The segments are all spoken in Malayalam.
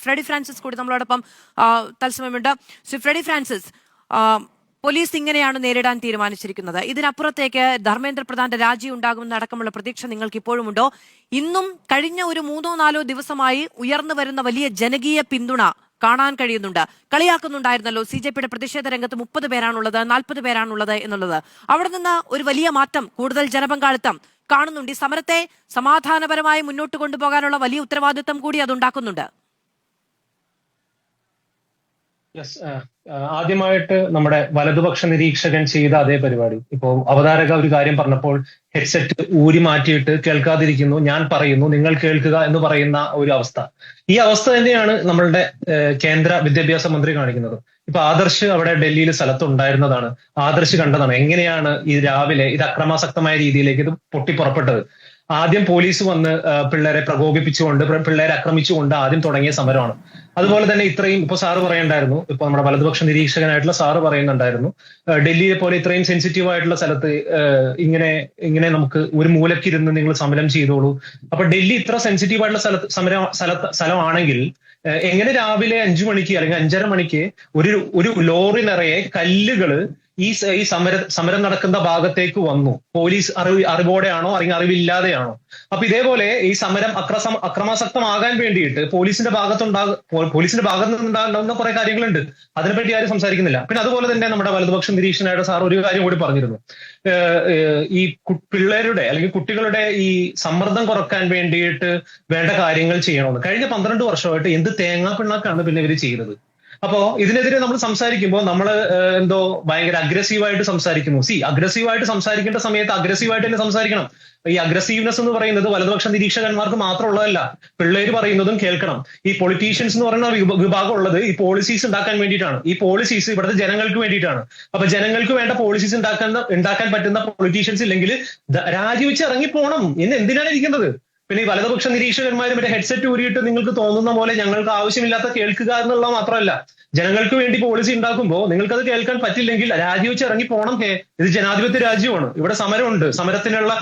ഫ്രെഡി ഫ്രാൻസിസ് കൂടി നമ്മളോടൊപ്പം തത്സമയമുണ്ട്. ശ്രീ ഫ്രെഡി ഫ്രാൻസിസ്, പോലീസ് ഇങ്ങനെയാണ് നേരിടാൻ തീരുമാനിച്ചിരിക്കുന്നത്. ഇതിനപ്പുറത്തേക്ക് ധർമ്മേന്ദ്ര പ്രധാന്റെ രാജി ഉണ്ടാകുമെന്ന അടക്കമുള്ള പ്രതീക്ഷ നിങ്ങൾക്ക് ഇപ്പോഴുമുണ്ടോ? ഇന്നും കഴിഞ്ഞ ഒരു 3-4 ദിവസമായി ഉയർന്നു വരുന്ന വലിയ ജനകീയ പിന്തുണ കാണാൻ കഴിയുന്നുണ്ട്. കളിയാക്കുന്നുണ്ടായിരുന്നല്ലോ, CJPയുടെ പ്രതിഷേധ രംഗത്ത് 30 പേരാണുള്ളത്, 40 പേരാണുള്ളത് എന്നുള്ളത്. അവിടെ നിന്ന് ഒരു വലിയ മാറ്റം, കൂടുതൽ ജനപങ്കാളിത്തം കാണുന്നുണ്ട്. ഈ സമരത്തെ സമാധാനപരമായി മുന്നോട്ട് കൊണ്ടുപോകാനുള്ള വലിയ ഉത്തരവാദിത്തം കൂടി അതുണ്ടാക്കുന്നുണ്ട്. ആദ്യമായിട്ട് നമ്മുടെ വലതുപക്ഷ നിരീക്ഷകൻ ചെയ്ത അതേ പരിപാടി. ഇപ്പോ അവതാരക ഒരു കാര്യം പറഞ്ഞപ്പോൾ ഹെഡ്സെറ്റ് ഊരി മാറ്റിയിട്ട് കേൾക്കാതിരിക്കുന്നു, ഞാൻ പറയുന്നു നിങ്ങൾ കേൾക്കുക എന്ന് പറയുന്ന ഒരു അവസ്ഥ. ഈ അവസ്ഥ തന്നെയാണ് നമ്മളുടെ കേന്ദ്ര വിദ്യാഭ്യാസ മന്ത്രി കാണിക്കുന്നത്. ഇപ്പൊ ആദർശ് അവിടെ ഡൽഹിയിൽ സ്ഥലത്തുണ്ടായിരുന്നതാണ്. ആദർശ് കണ്ടതാണ് എങ്ങനെയാണ് ഈ രാവിലെ ഇത് അക്രമാസക്തമായ രീതിയിലേക്ക് ഇത് പൊട്ടിപ്പുറപ്പെട്ടത്. ആദ്യം പോലീസ് വന്ന് പിള്ളേരെ പ്രകോപിപ്പിച്ചുകൊണ്ട്, പിള്ളേരെ ആക്രമിച്ചുകൊണ്ട് ആദ്യം തുടങ്ങിയ സമരമാണ്. അതുപോലെ തന്നെ ഇത്രയും ഇപ്പൊ സാറ് പറയണ്ടായിരുന്നു, ഇപ്പൊ നമ്മുടെ വലതുപക്ഷ നിരീക്ഷകനായിട്ടുള്ള സാറ് പറയുന്നുണ്ടായിരുന്നു, ഡൽഹിയെ പോലെ ഇത്രയും സെൻസിറ്റീവ് ആയിട്ടുള്ള സ്ഥലത്ത് ഇങ്ങനെ നമുക്ക് ഒരു മൂലക്കിരുന്ന് നിങ്ങൾ സമരം ചെയ്തോളൂ. അപ്പൊ ഡൽഹി ഇത്ര സെൻസിറ്റീവ് ആയിട്ടുള്ള സ്ഥലമാണെങ്കിൽ എങ്ങനെ രാവിലെ 5 മണിക്ക് അല്ലെങ്കിൽ 5:30 മണിക്ക് ഒരു ലോറി നിറയെ കല്ലുകള് ഈ സമരം നടക്കുന്ന ഭാഗത്തേക്ക് വന്നു? പോലീസ് അറിവോടെയാണോ അല്ലെങ്കിൽ അറിവില്ലാതെയാണോ? അപ്പൊ ഇതേപോലെ ഈ സമരം അക്രമാസക്തമാകാൻ വേണ്ടിയിട്ട് പോലീസിന്റെ ഭാഗത്ത് നിന്നുണ്ടാകുന്ന കുറെ കാര്യങ്ങളുണ്ട്. അതിനെപ്പറ്റി ആരും സംസാരിക്കുന്നില്ല. പിന്നെ അതുപോലെ തന്നെ നമ്മുടെ വലതുപക്ഷ നിരീക്ഷകനായിട്ട് സാർ ഒരു കാര്യം കൂടി പറഞ്ഞിരുന്നു, ഈ പിള്ളേരുടെ അല്ലെങ്കിൽ കുട്ടികളുടെ ഈ സമ്മർദ്ദം കുറക്കാൻ വേണ്ടിയിട്ട് വേണ്ട കാര്യങ്ങൾ ചെയ്യണമെന്ന്. കഴിഞ്ഞ 12 വർഷമായിട്ട് എന്ത് തേങ്ങാ പിണ്ണാക്കാണ് പിന്നെ ഇവര് ചെയ്യുന്നത്? അപ്പോ ഇതിനെതിരെ നമ്മൾ സംസാരിക്കുമ്പോൾ നമ്മൾ എന്തോ ഭയങ്കര അഗ്രസീവായിട്ട് സംസാരിക്കുന്നു. അഗ്രസീവായിട്ട് സംസാരിക്കേണ്ട സമയത്ത് അഗ്രസീവായിട്ട് തന്നെ സംസാരിക്കണം. ഈ അഗ്രസീവ്നെസ് എന്ന് പറയുന്നത് വലതുപക്ഷ നിരീക്ഷകന്മാർക്ക് മാത്രമുള്ളതല്ല, പിള്ളേര് പറയുന്നതും കേൾക്കണം. ഈ പൊളിറ്റീഷ്യൻസ് എന്ന് പറയുന്ന വിഭാഗം ഉള്ളത് ഈ പോളിസീസ് ഉണ്ടാക്കാൻ വേണ്ടിയിട്ടാണ്. ഈ പോളിസീസ് ഇവിടുത്തെ ജനങ്ങൾക്ക് വേണ്ടിയിട്ടാണ്. അപ്പൊ ജനങ്ങൾക്ക് വേണ്ട പോളിസീസ് ഉണ്ടാക്കാൻ പറ്റുന്ന പൊളിറ്റീഷ്യൻസ് ഇല്ലെങ്കിൽ രാജിവെച്ച് ഇറങ്ങിപ്പോണം എന്ന് എന്തിനാണ് ഇരിക്കുന്നത്? പിന്നെ ഈ വലതുപക്ഷ നിരീക്ഷകന്മാരും മറ്റേ ഹെഡ്സെറ്റ് ഊരിയിട്ട് നിങ്ങൾക്ക് തോന്നുന്ന പോലെ ഞങ്ങൾക്ക് ആവശ്യമില്ലാത്ത കേൾക്കുക എന്നുള്ളത് മാത്രമല്ല, ജനങ്ങൾക്ക് വേണ്ടി പോളിസി ഉണ്ടാക്കുമ്പോൾ നിങ്ങൾക്കത് കേൾക്കാൻ പറ്റില്ലെങ്കിൽ രാജിവെച്ച് ഇറങ്ങി പോണം. ഇത് ജനാധിപത്യ രാജ്യമാണ്. ഇവിടെ സമരമുണ്ട്, സമരത്തിനുള്ള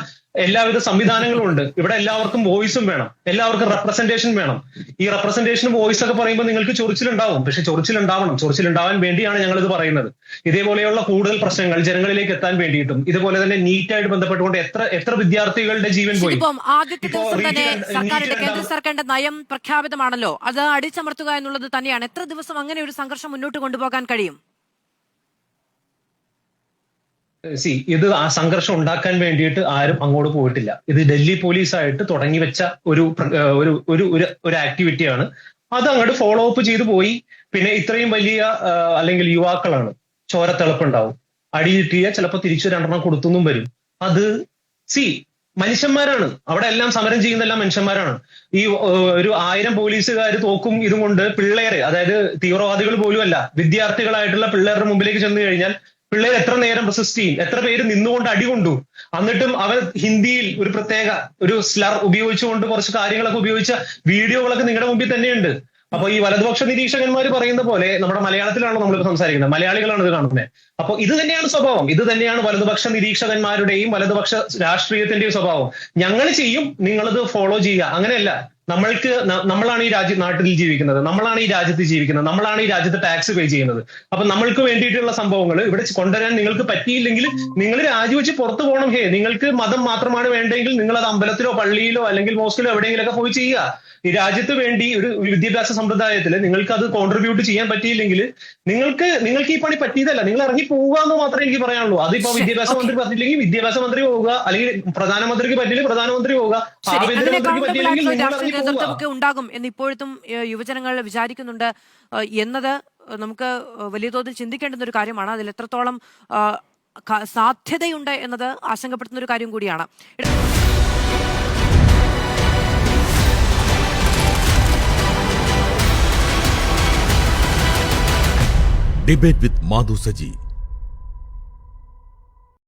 എല്ലാവിധ സംവിധാനങ്ങളും ഉണ്ട്. ഇവിടെ എല്ലാവർക്കും വോയിസും വേണം, എല്ലാവർക്കും റെപ്രസെന്റേഷൻ വേണം. ഈ റെപ്രസെന്റേഷനും വോയിസ് ഒക്കെ പറയുമ്പോൾ നിങ്ങൾക്ക് ചൊറിച്ചിലുണ്ടാവും. പക്ഷെ ചൊറിച്ചിലുണ്ടാവാൻ വേണ്ടിയാണ് ഞങ്ങൾ ഇത് പറയുന്നത്. ഇതേപോലെയുള്ള കൂടുതൽ പ്രശ്നങ്ങൾ ജനങ്ങളിലേക്ക് എത്താൻ വേണ്ടിയിട്ടും ഇതുപോലെ തന്നെ നീറ്റായിട്ട് ബന്ധപ്പെട്ടുകൊണ്ട് എത്ര വിദ്യാർത്ഥികളുടെ ജീവൻ പോയി. ആദ്യത്തെ ദിവസം തന്നെ കേന്ദ്ര സർക്കാരിന്റെ നയം പ്രഖ്യാപിതമാണല്ലോ, അത് അടിച്ചമർത്തുക എന്നുള്ളത് തന്നെയാണ്. എത്ര ദിവസം അങ്ങനെ ഒരു സംഘർഷം മുന്നോട്ട് കൊണ്ടുപോകാൻ കഴിയും? ഇത് ആ സംഘർഷം ഉണ്ടാക്കാൻ വേണ്ടിയിട്ട് ആരും അങ്ങോട്ട് പോയിട്ടില്ല. ഇത് ഡൽഹി പോലീസായിട്ട് തുടങ്ങി വെച്ച ഒരു ആക്ടിവിറ്റിയാണ്. അത് അങ്ങോട്ട് ഫോളോ അപ്പ് ചെയ്തു പോയി. പിന്നെ ഇത്രയും വലിയ അല്ലെങ്കിൽ യുവാക്കളാണ്, ചോരത്തിളപ്പുണ്ടാവും, അടിയിട്ടിയ ചിലപ്പോൾ തിരിച്ചു 2 കൊടുത്തൊന്നും വരും. അത് മനുഷ്യന്മാരാണ്. അവിടെ എല്ലാം സമരം ചെയ്യുന്നതെല്ലാം മനുഷ്യന്മാരാണ്. ഈ ഒരു 1000 പോലീസുകാർ തോക്കും ഇതും കൊണ്ട് പിള്ളേരെ, അതായത് തീവ്രവാദികൾ പോലും അല്ല, വിദ്യാർത്ഥികളായിട്ടുള്ള പിള്ളേരുടെ മുമ്പിലേക്ക് ചെന്ന് കഴിഞ്ഞാൽ പിള്ളേർ എത്ര നേരം റെസിസ്റ്റ് ചെയ്യും? എത്ര പേര് നിന്നുകൊണ്ട് അടികൊണ്ടു? എന്നിട്ടും അവർ ഹിന്ദിയിൽ ഒരു പ്രത്യേക ഒരു സ്ലർ ഉപയോഗിച്ചുകൊണ്ട് കുറച്ച് കാര്യങ്ങളൊക്കെ ഉപയോഗിച്ച വീഡിയോകളൊക്കെ നിങ്ങളുടെ മുമ്പിൽ തന്നെയുണ്ട്. അപ്പൊ ഈ വലതുപക്ഷ നിരീക്ഷകന്മാർ പറയുന്ന പോലെ നമ്മുടെ മലയാളത്തിലാണോ നമ്മളിപ്പോൾ സംസാരിക്കുന്നത്? മലയാളികളാണ് ഇത് കാണുന്നത്. അപ്പൊ ഇത് തന്നെയാണ് സ്വഭാവം. ഇത് തന്നെയാണ് വലതുപക്ഷ നിരീക്ഷകന്മാരുടെയും വലതുപക്ഷ രാഷ്ട്രീയത്തിന്റെയും സ്വഭാവം. ഞങ്ങൾ ചെയ്യും, നിങ്ങളത് ഫോളോ ചെയ്യുക. അങ്ങനെയല്ല. നമ്മളാണ് ഈ നാട്ടിൽ ജീവിക്കുന്നത്, നമ്മളാണ് ഈ രാജ്യത്ത് ജീവിക്കുന്നത്, നമ്മളാണ് ഈ രാജ്യത്ത് ടാക്സ് പേ ചെയ്യുന്നത്. അപ്പൊ നമ്മൾക്ക് വേണ്ടിയിട്ടുള്ള സംഭവങ്ങൾ ഇവിടെ കൊണ്ടുവരാൻ നിങ്ങൾക്ക് പറ്റിയില്ലെങ്കിൽ നിങ്ങൾ രാജിവെച്ച് പുറത്തു പോകണം. നിങ്ങൾക്ക് മതം മാത്രമാണ് വേണ്ടെങ്കിൽ നിങ്ങൾ അത് അമ്പലത്തിലോ പള്ളിയിലോ അല്ലെങ്കിൽ മോസ്കിലോ എവിടെയെങ്കിലൊക്കെ പോയി ചെയ്യുക. ഈ രാജ്യത്ത് വേണ്ടി ഒരു വിദ്യാഭ്യാസ സമ്പ്രദായത്തിൽ നിങ്ങൾക്ക് അത് കോൺട്രിബ്യൂട്ട് ചെയ്യാൻ പറ്റിയില്ലെങ്കിൽ നിങ്ങൾക്ക് ഈ പണി പറ്റിയതല്ല, നിങ്ങൾ ഇറങ്ങി പോവുക എന്ന് മാത്രമേ എനിക്ക് പറയാനുള്ളൂ. അതിപ്പോ വിദ്യാഭ്യാസ മന്ത്രി പറ്റില്ലെങ്കിൽ വിദ്യാഭ്യാസ മന്ത്രി പോവുക, അല്ലെങ്കിൽ പ്രധാനമന്ത്രിക്ക് പറ്റില്ലെങ്കിൽ പ്രധാനമന്ത്രി പോവുക, ആഭ്യന്തരമന്ത്രിക്ക് പറ്റിയില്ലെങ്കിൽ നേതൃത്വമൊക്കെ ഉണ്ടാകും എന്ന് ഇപ്പോഴത്തും യുവജനങ്ങൾ വിചാരിക്കുന്നുണ്ട് എന്നത് നമുക്ക് വലിയ തോതിൽ ചിന്തിക്കേണ്ടുന്ന ഒരു കാര്യമാണ്. അതിൽ എത്രത്തോളം സാധ്യതയുണ്ട് എന്നത് ആശങ്കപ്പെടുത്തുന്ന ഒരു കാര്യം കൂടിയാണ്. Debate with Madhu Saji.